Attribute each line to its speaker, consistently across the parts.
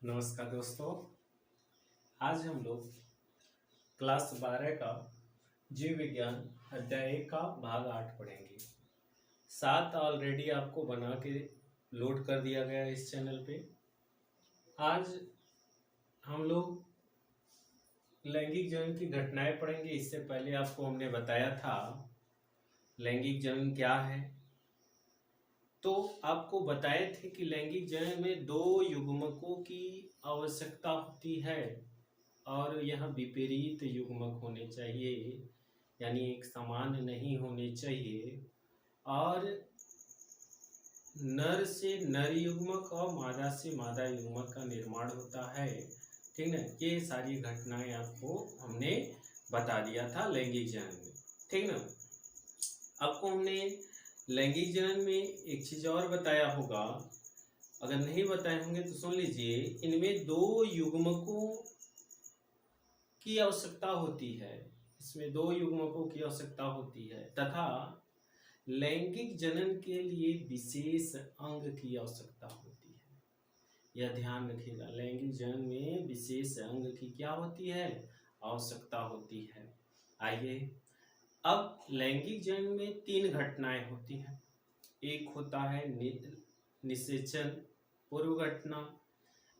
Speaker 1: नमस्कार दोस्तों। आज हम लोग क्लास 12 का जीव विज्ञान अध्याय 1 का भाग 8 पढ़ेंगे। 7 ऑलरेडी आपको बना के लोड कर दिया गया है इस चैनल पे। आज हम लोग लैंगिक जनन की घटनाएं पढ़ेंगे। इससे पहले आपको हमने बताया था लैंगिक जनन क्या है। तो आपको बताए थे कि लैंगिक जनन में 2 युग्मकों की आवश्यकता होती है और यह विपरीत युग्मक होने चाहिए, यानी एक समान नहीं होने चाहिए। और नर से नर युग्मक और मादा से मादा युग्मक का निर्माण होता है। ठीक ना, ये सारी घटनाएं आपको हमने बता दिया था लैंगिक जनन में। ठीक ना, आपको हमने लैंगिक जनन में एक चीज और बताया होगा, अगर नहीं बताए होंगे तो सुन लीजिए। इनमें 2 युग्मकों की आवश्यकता होती है, इसमें 2 युग्मकों की आवश्यकता होती है तथा लैंगिक जनन के लिए विशेष अंग की आवश्यकता होती है। यह ध्यान रखिएगा, लैंगिक जनन में विशेष अंग की क्या होती है, आवश्यकता होती है। आइए, अब लैंगिक जनन में 3 घटनाएं होती हैं। एक होता है निषेचन पूर्व घटना,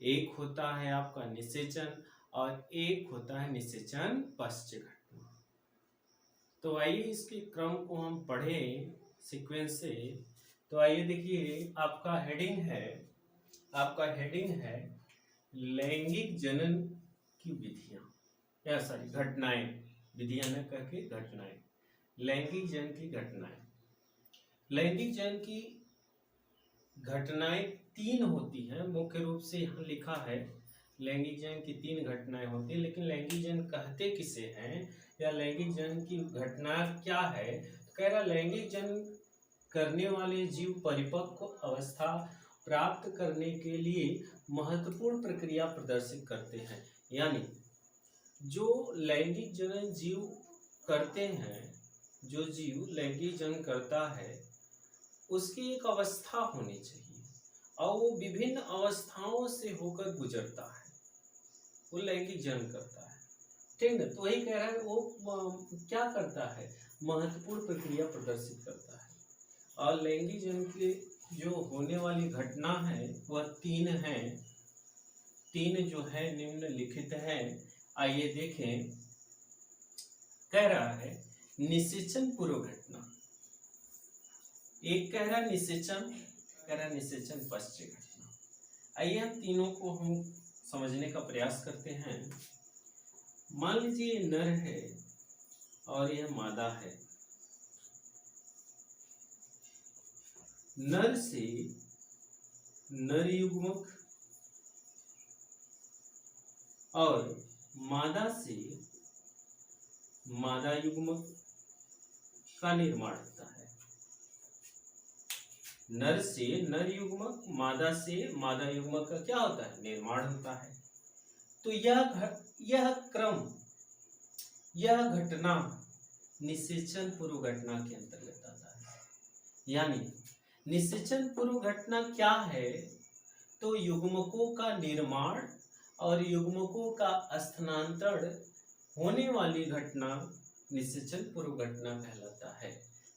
Speaker 1: एक होता है आपका निषेचन और एक होता है निषेचन पश्चात घटना। तो आइए इसके क्रम को हम पढ़ें सीक्वेंस से। तो आइए देखिए, आपका हेडिंग है लैंगिक जनन की विधियां, या सॉरी घटनाएं, विधियां न करके घटनाएं। लैंगिक जनन की घटनाएं, लैंगिक जनन की घटनाएं 3 होती हैं। मुख्य रूप से यहाँ लिखा है लैंगिक जनन की 3 घटनाएं होती हैं, लेकिन लैंगिक जनन कहते किसे हैं या लैंगिक जनन की घटना क्या है। तो कह रहा लैंगिक जनन करने वाले जीव परिपक्व अवस्था प्राप्त करने के लिए महत्वपूर्ण प्रक्रिया प्रदर्शित करते हैं। यानी जो लैंगिक जनन जीव करते हैं, जो जीव लैंगिक जनन करता है उसकी एक अवस्था होनी चाहिए और वो विभिन्न अवस्थाओं से होकर गुजरता है, वो लैंगिक जनन करता है। ठीक है, तो वही कह रहा है वो क्या करता है, महत्वपूर्ण प्रक्रिया प्रदर्शित करता है। और लैंगिक जनन की जो होने वाली घटना है वह 3 है। 3 जो है निम्नलिखित है। आइए देखें, कह रहा है निषेचन पूर्व घटना, एक कह रहा निषेचन, कह रहा निषेचन पश्चात घटना। आइए हम तीनों को हम समझने का प्रयास करते हैं। मान लीजिए नर है और यह मादा है। नर से नर युग्मक और मादा से मादा युग्मक का निर्माण होता है। नर से नर युग्मक, मादा से मादा युग्मक का क्या होता है, निर्माण होता है। तो यह क्रम, यह घटना निषेचन पूर्व घटना के अंतर्गत आता है। यानी निषेचन पूर्व घटना क्या है, तो युग्मकों का निर्माण और युग्मकों का स्थानांतरण होने वाली घटना निषेचन पूर्व घटना कहलाता है।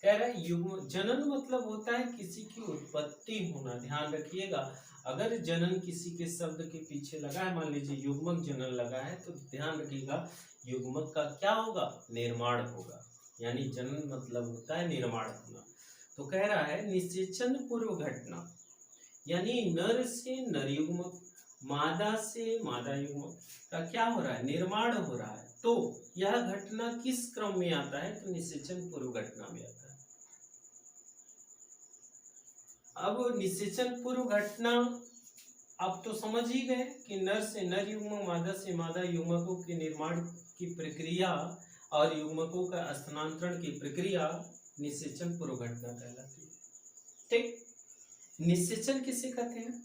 Speaker 1: कह रहा है युग्म जनन मतलब होता है किसी की उत्पत्ति होना। ध्यान रखिएगा, अगर जनन किसी के शब्द के पीछे लगा है, मान लीजिए युग्मक जनन लगा है, तो ध्यान रखिएगा युग्मक का क्या होगा, निर्माण होगा। यानी जनन मतलब होता है निर्माण होना। तो कह रहा है निषेचन पूर्व घटना, यानी नर से नर युग्मक, मादा से मादा युग्मक का क्या हो रहा है, निर्माण हो रहा है। तो यह घटना किस क्रम में आता है, तो निषेचन पूर्व घटना में आता है। अब निषेचन पूर्व घटना आप तो समझ ही गए कि नर से नर युग्मक, मादा से मादा युग्मकों के निर्माण की प्रक्रिया और युग्मकों का स्थानांतरण की प्रक्रिया निषेचन पूर्व घटना कहलाती है। ठीक, निषेचन किसे कहते हैं,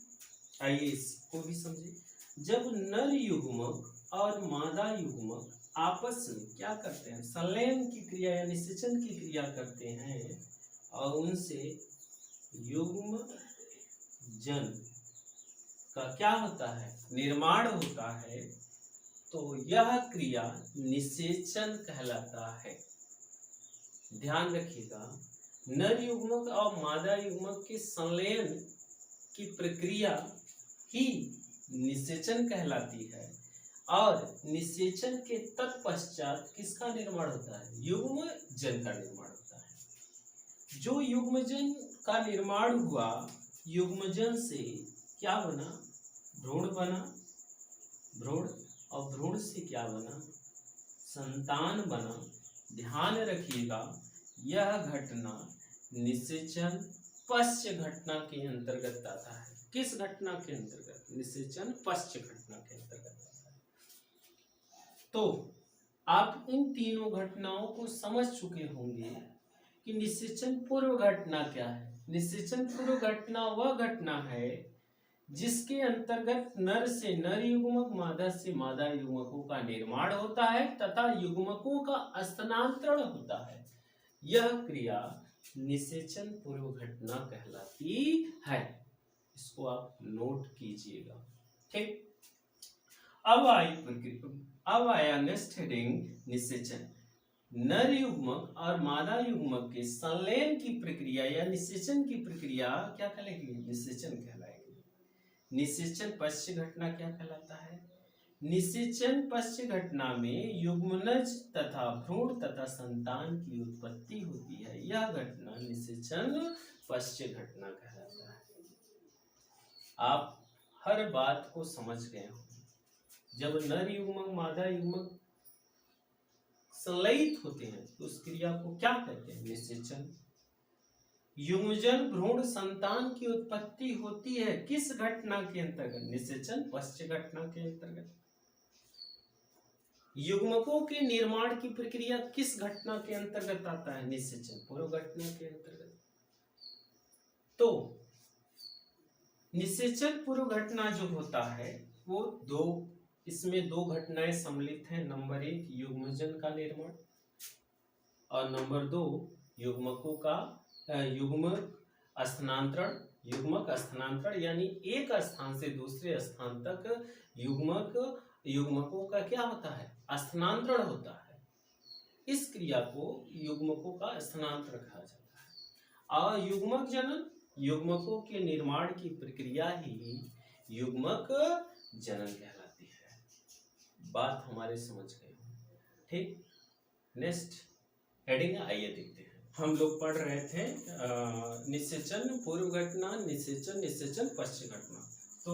Speaker 1: आइए इसको भी समझिए। जब नर युग्मक और मादा युग्मक आपस में क्या करते हैं, संलयन की क्रिया या निषेचन की क्रिया करते हैं और उनसे युग्म जन का क्या होता है, निर्माण होता है, तो यह क्रिया निषेचन कहलाता है। ध्यान रखिएगा, नर युग्मक और मादा युग्मक के संलयन की प्रक्रिया ही निषेचन कहलाती है और निषेचन के तत्पश्चात किसका निर्माण होता है, युग्मजन का निर्माण होता है। जो युग्मजन का निर्माण हुआ, युग्मजन से क्या बना, भ्रूण बना, भ्रूण, और भ्रूण से क्या बना, संतान बना। ध्यान रखिएगा, यह घटना निषेचन पश्च घटना के अंतर्गत आता है। किस घटना के अंतर्गत, निषेचन पश्च घटना के अंतर्गत आता है। तो आप इन तीनों घटनाओं को समझ चुके होंगे कि निषेचन पूर्व घटना क्या है। निषेचन पूर्व घटना वह घटना है जिसके अंतर्गत नर से नर युग्मक, मादा से मादा युग्मकों का निर्माण होता है तथा युग्मकों का स्थानांतरण होता है। यह क्रिया निषेचन पूर्व घटना कहलाती है। इसको आप नोट कीजिएगा, ठीक। अब आया नेक्स्ट हेडिंग, निषेचन। नर युग्मक और मादा युग्मक के संलयन की प्रक्रिया या निषेचन की प्रक्रिया क्या कहलाएगी, निषेचन कहलाएगी। निषेचन पश्च घटना क्या कहलाता है, निषेचन पश्च घटना में युग्मनज तथा भ्रूण तथा संतान की उत्पत्ति होती है। यह घटना निषेचन पश्च घटना कहलाता है। आप हर बात को समझ गए हो। जब नर युग्मक मादा युग्मक संलयित होते हैं तो उस क्रिया को क्या कहते हैं, निषेचन। युग्मजन भ्रूण संतान की उत्पत्ति होती है किस घटना के अंतर्गत, निषेचन पश्च घटना के अंतर्गत। युग्मकों के निर्माण की प्रक्रिया किस घटना के अंतर्गत आता है, निषेचन पूर्व घटना के अंतर्गत। तो निषेचन पूर्व घटना जो होता है वो इसमें दो घटनाएं सम्मिलित हैं। नंबर 1 युग्मजन का निर्माण और नंबर 2 युग्मकों का युग्मक स्थानांतरण, यानी एक स्थान से दूसरे स्थान तक युग्मकों का क्या होता है, स्थानांतरण होता है। इस क्रिया को युग्मकों का स्थानांतरण कहा जाता है। और युग्मक जनन, युग्मकों के निर्माण की प्रक्रिया ही युग्मक जनन कहलाती है। बात हमारे समझ गए, ठीक। नेक्स्ट हेडिंग आइए देखते हैं। हम लोग पढ़ रहे थे निषेचन पूर्व घटना, निषेचन पश्च घटना। तो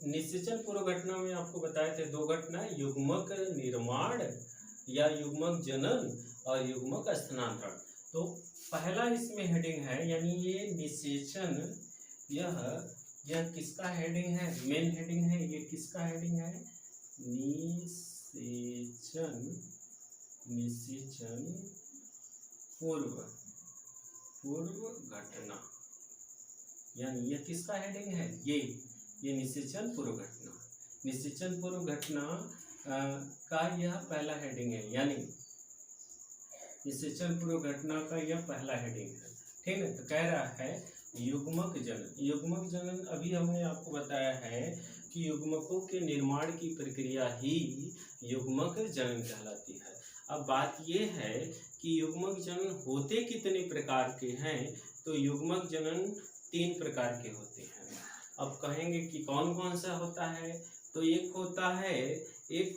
Speaker 1: निषेचन पूर्व घटना में आपको बताए थे दो घटना, युग्मक निर्माण या युग्मक जनन और युग्मक स्थानांतरण। तो पहला इसमें हेडिंग है, यानी ये निषेचन, यह किसका हेडिंग है, मेन हेडिंग है। ये किसका हेडिंग है, निषेचन पूर्व घटना, यानी यह किसका हेडिंग है, ये निषेचन पूर्व घटना। निषेचन पूर्व घटना का यह पहला हेडिंग है, यानी निषेचन पूर्व घटना का यह पहला हेडिंग है, ठीक है। तो कह रहा है युग्मक जनन। युग्मक जनन अभी हमने आपको बताया है कि युग्मकों के निर्माण की प्रक्रिया ही युग्मक जनन कहलाती है। अब बात यह है कि युग्मक जनन होते कितने प्रकार के हैं, तो युग्मक जनन 3 प्रकार के होते हैं। अब कहेंगे कि कौन कौन सा होता है, तो एक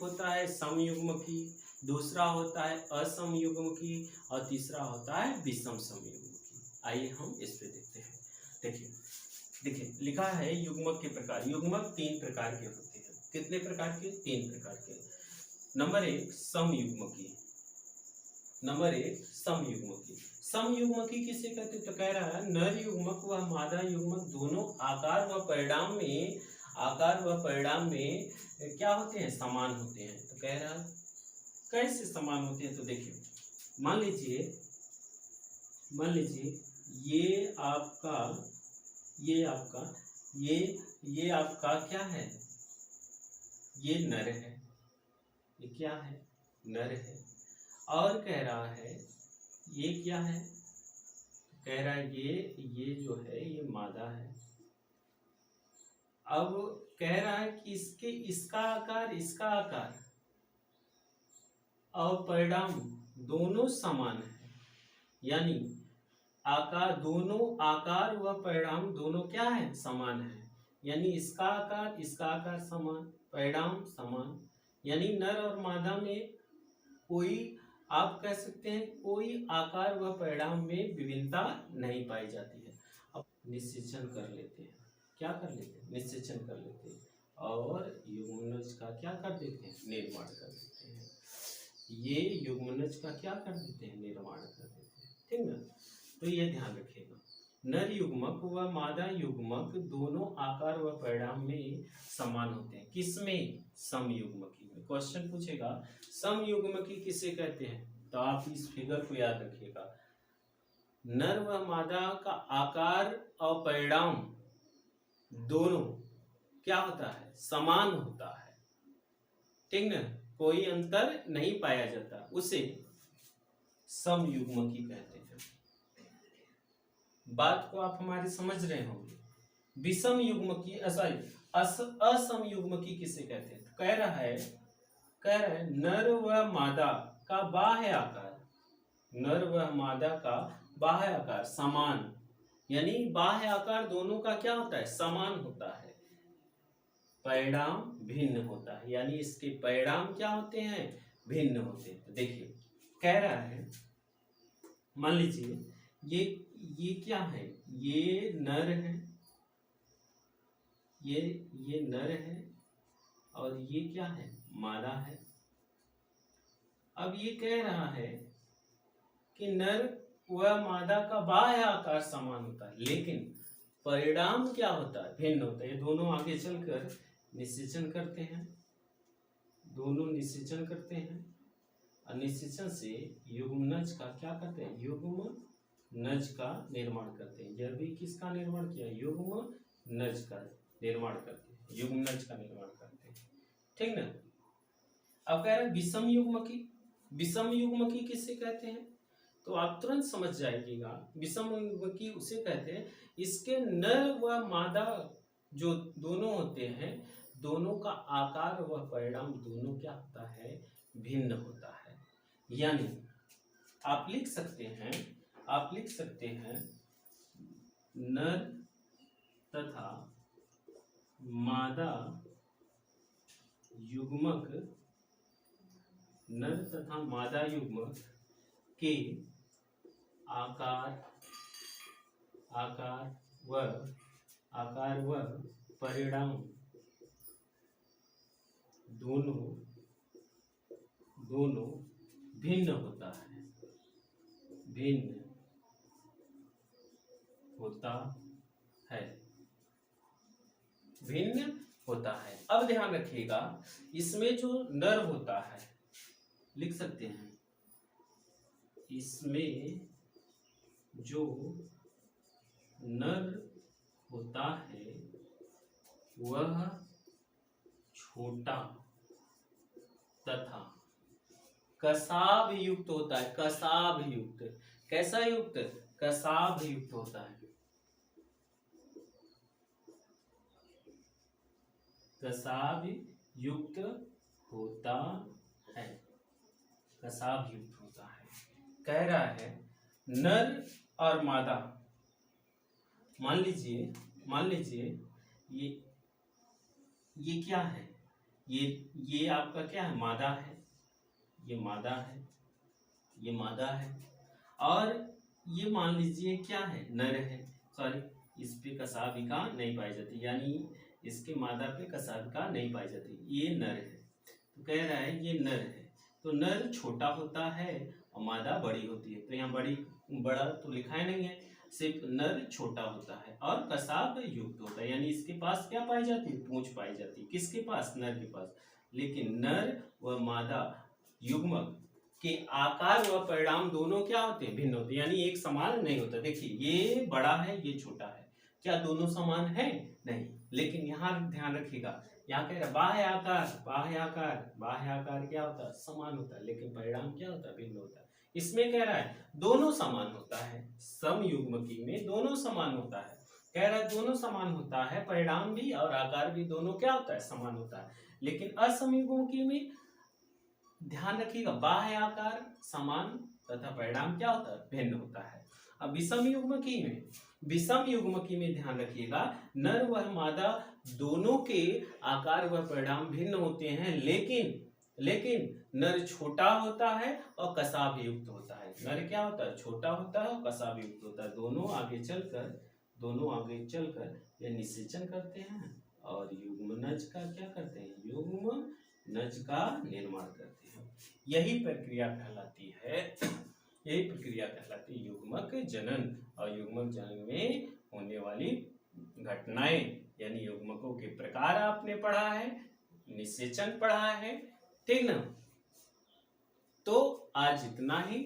Speaker 1: होता है समयुग्मकी, दूसरा होता है असमयुग्मकी और तीसरा होता है विषम समयुग्मकी। आइए हम इस पे देखते हैं। देखिए लिखा है युग्मक के प्रकार। युग्मक 3 प्रकार के होते हैं। कितने प्रकार के, 3 प्रकार के। नंबर 1 समयुग्मकी। समयुग्मकी किसे कहते हैं, तो कह रहा है नर युग्मक व मादा युग्मक दोनों आकार व परिणाम में क्या होते हैं, समान होते हैं। तो कह रहा है कैसे समान होते हैं, तो देखिए मान लीजिए ये आपका क्या है, ये नर है, ये क्या है, नर है। और कह रहा है ये क्या है, कह रहा है ये जो है ये मादा है, अब कह रहा है कि इसका आकार और परिणाम दोनों समान है, यानी आकार व परिणाम दोनों क्या है, समान है। यानी इसका आकार समान, परिणाम समान, यानी नर और मादा में कोई, आप कह सकते हैं कोई आकार व परिणाम में विभिन्नता नहीं पाई जाती है। अब निश्चेषण कर लेते हैं, क्या कर लेते हैं, निश्चेषण कर लेते हैं और युग्मनज का क्या कर देते हैं, निर्माण कर देते हैं। ये युग्मनज का क्या कर देते हैं, निर्माण कर देते हैं, ठीक ना। तो ये ध्यान रखिएगा, नर युग्मक व मादा युग्मक दोनों आकार व परिणाम में समान होते हैं। किसमें, समयुग्मकी में। क्वेश्चन पूछेगा समयुग्मकी किसे कहते हैं, तो आप इस फिगर को याद रखिएगा। नर व मादा का आकार और परिणाम दोनों क्या होता है, समान होता है, ठीक ना, कोई अंतर नहीं पाया जाता, उसे समयुग्मकी कहते हैं। बात को आप हमारी समझ रहे होंगे। विषम युग्मकी, असमयुग्मकी किसे कहते हैं, तो कह रहा है नर व मादा का बाह्य आकार, नर व मादा का बाह्य आकार समान, यानी बाह्य आकार दोनों का क्या होता है, समान होता है, परिणाम भिन्न होता है, यानी इसके परिणाम क्या होते हैं, भिन्न होते हैं। तो देखिए कह रहा है, मान लीजिए ये क्या है, ये नर है, ये नर है और ये क्या है, मादा है। अब ये कह रहा है कि नर व मादा का बाह्य आकार समान होता है, लेकिन परिणाम क्या होता है, भिन्न होता है। ये दोनों आगे चलकर निश्चेषण करते हैं, दोनों निश्चेषण करते हैं और निश्चेषण से युग्मनज का क्या करते हैं, युग्मनज का निर्माण करते हैं। यह भी किसका निर्माण किया, युग्मनज का निर्माण करते हैं, युग्मनज का निर्माण करते हैं, ठीक ना। अब कह रहे हैं विषम युग्मकी, विषम युग्मकी किससे कहते हैं, तो आप तुरंत समझ जाइएगा। विषम युग्मकी उसे कहते हैं इसके नर व मादा जो दोनों होते हैं, दोनों का आकार व परिणाम दोनों क्या होता है, भिन्न होता है। यानी आप लिख सकते हैं नर तथा मादा युग्मक, नर तथा मादा युग्मक के आकार व परिणाम दोनों भिन्न होता है, भिन्न होता है। अब ध्यान रखिएगा, इसमें जो नर होता है, लिख सकते हैं, इसमें जो नर होता है वह छोटा तथा कसाभ युक्त होता है, कसाभ युक्त, कैसा युक्त, कसाभ युक्त होता है, कसाभ युक्त होता है, कसाभ युक्त होता है। कह रहा है नर और मादा, मान लीजिए ये क्या है, ये आपका क्या है, मादा है, ये मादा है, ये मादा है, और ये मान लीजिए क्या है, नर है। सॉरी, इस पे कसाभिका नहीं पाई जाती, यानी इसके मादा पे कसाभिका नहीं पाई जाती, ये नर है। तो कह रहा है ये नर है, तो नर छोटा होता है और मादा बड़ी होती है। तो यहाँ बड़ा तो लिखा ही नहीं है, सिर्फ नर छोटा होता है और कसाभ युक्त होता है, यानी इसके पास क्या पाई जाती है, पूंछ पाई जाती है, किसके पास, नर के पास। लेकिन नर व मादा युग्मक के आकार व परिणाम दोनों क्या होते हैं, भिन्न होते हैं, यानी एक समान नहीं होता। देखिए ये बड़ा है, ये छोटा है, क्या दोनों समान है, नहीं। लेकिन यहाँ ध्यान रखिएगा, यहाँ कह रहा बाह्य आकार क्या होता है, समान होता है, लेकिन परिणाम क्या होता है, भिन्न होता है। इसमें कह रहा है दोनों समान होता है, समयुग्मकी में दोनों समान होता है, कह रहा है दोनों समान होता है, परिणाम भी और आकार भी दोनों क्या होता है, समान होता है। लेकिन असमयुग्मकी में ध्यान रखिएगा, बाह्य आकार समान तथा परिणाम क्या होता है, भिन्न होता है। अब विषम युग्मकी में ध्यान रखिएगा, नर व मादा दोनों के आकार व परिणाम भिन्न होते हैं, लेकिन नर छोटा होता है और कसाभ युक्त होता है। नर क्या होता है, छोटा होता है और कसाभ युक्त होता है। दोनों आगे चलकर यह निषेचन करते हैं और युग्मनज का क्या करते हैं, युग्मनज का निर्माण करते हैं। यही प्रक्रिया कहलाती है युग्मक जनन। और युग्मक जनन में होने वाली घटनाएं यानी युग्मकों के प्रकार आपने पढ़ा है, निषेचन पढ़ा है, ठीक ना। तो आज इतना ही।